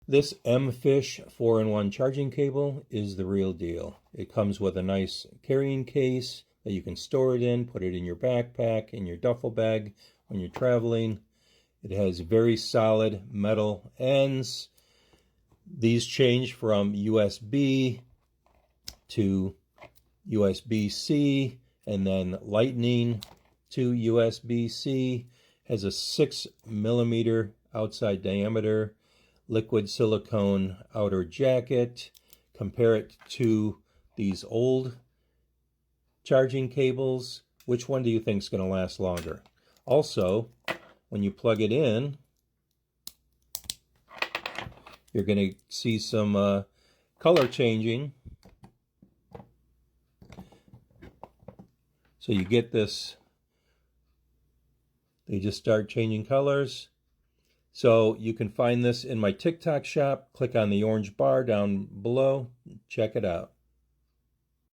This M-Fish 4-in-1 charging cable is the real deal. It comes with a nice carrying case that you can store it in, put it in your backpack, in your duffel bag when you're traveling. It has very solid metal ends. These change from USB to USB-C and then Lightning to USB-C. Has a 6mm outside diameter liquid silicone outer jacket. Compare it to these old charging cables. Which one do you think is going to last longer? Also, when you plug it in, you're going to see some color changing. So you get this, they just start changing colors. So you can find this in my TikTok shop. Click on the orange bar down below. Check it out.